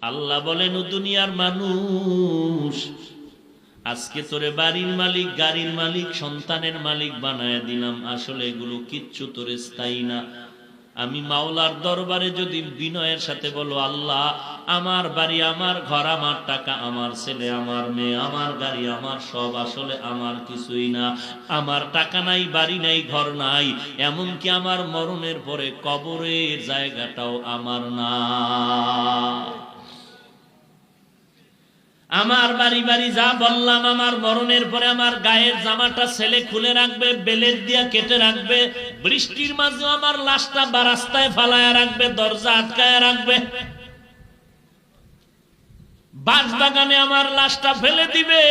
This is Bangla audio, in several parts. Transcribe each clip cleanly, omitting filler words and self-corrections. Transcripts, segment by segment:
আল্লাহ বলেন, ও দুনিয়ার মানুষ, আজকে তোরে বাড়ির মালিক, গাড়ির মালিক, সন্তানের মালিক বানায় দিলাম, আসলে এগুলো কিচ্ছু তোরে স্থায়ী না। আমি মাওলার দরবারে যদি বিনয়ের সাথে বলো, আল্লাহ আমার বাড়ি, আমার ঘর, আমার টাকা, আমার ছেলে, আমার মেয়ে, আমার গাড়ি, আমার সব আসলে আমার কিছুই না। আমার টাকা নাই, বাড়ি নাই, ঘর নাই, এমনকি আমার মরণের পরে কবরের জায়গাটাও আমার না। আমার বাড়ি বাড়ি যা বললাম, আমার মরণের পরে আমার গায়ের জামাটা ছেলে খুলে রাখবে, বেলের দিয়া কেটে রাখবে, বৃষ্টির মাঝে আমার লাশটা রাস্তায় ফালায় রাখবে, দরজা আটকায় রাখবে, বাঁশবাগানে আমার লাশটা ফেলে দিবে।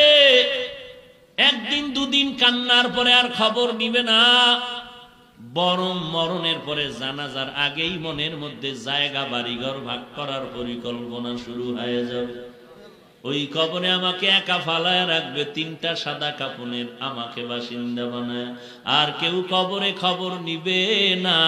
একদিন দুদিন কান্নার পরে আর খবর নিবে না, বরং মরণের পরে জানাজার আগেই মনের মধ্যে জায়গা বাড়িঘর ভাগ করার পরিকল্পনা শুরু হয়ে যাবে। ওই কবরে আমাকে একা ফালায় রাখবে, 3টা সাদা কাফনের আমাকে বাসিন্দা বানায়, আর কেউ কবরে খবর নিবে না।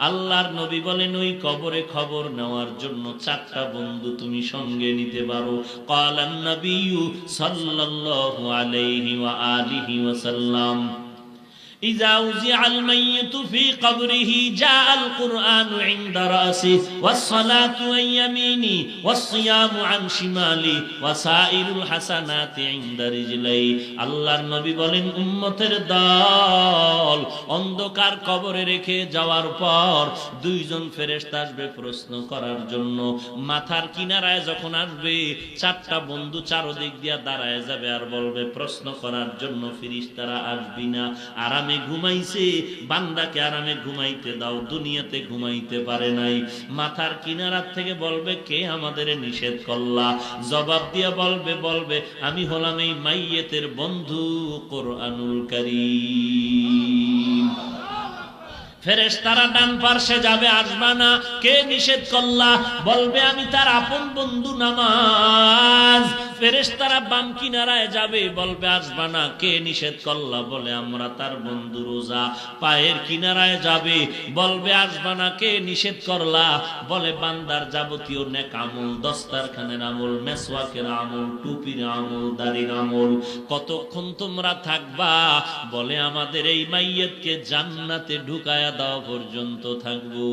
আল্লাহর নবী বলেন, ওই কবরে খবর নেওয়ার জন্য 4টা বন্ধু তুমি সঙ্গে নিতে পারো। ক্বালান নবিয়্যু সাল্লাল্লাহু আলাইহি ওয়া আলিহি ওয়াসাল্লাম, إذا وزع الميت في قبره جاء القرآن عند رأسه والصلاة عن يمينه والصيام عن شماله وسائر الحسنات عند رجليه। আল্লাহর নবী বলেন, উম্মতের দল অন্ধকার কবরে রেখে যাওয়ার পর 2জন ফেরেশতা আসবে প্রশ্ন করার জন্য। মাথার কিনারায় যখন আসবে, 4টা বন্ধু চারদিক দিয়া দাঁড়ায় যাবে আর বলবে, প্রশ্ন করার জন্য ফেরেশতারা আসবি না? আরামে ঘুমাইছে, বান্দাকে আরামে ঘুমাইতে দাও, দুনিয়াতে ঘুমাইতে পারে নাই। মাথার কিনারার থেকে বলবে, কে আমাদের নিষেধ করলা? জবাব দিয়ে বলবে আমি হলাম এই মাইয়েতের বন্ধু কোরআনুল কারীম। ফেরেশতারা ডান পার্শ্বে যাবে, আসবা না। কে নিষেধ করলা? বলবে আমি তার আপন বন্ধু নামাজ। ফেরেশতারা বাম কিনারায় যাবে, বলবে আসবা না। কে নিষেধ করলা? বলে আমরা তার বন্ধু রোজা। পায়ের কিনারায় যাবে, বলবে আসবা না। কে নিষেধ করলা? বলে বান্দার যাবতীয় নেক আমল, দস্তারখানের আমল, মেসওয়াকের আমল, টুপির আমল, দাড়ির আমল। কতক্ষণ তোমরা থাকবা? বলে আমাদের এই মাইয়াতকে জান্নাতে ঢুকায়া দাও পর্যন্ত থাকবো।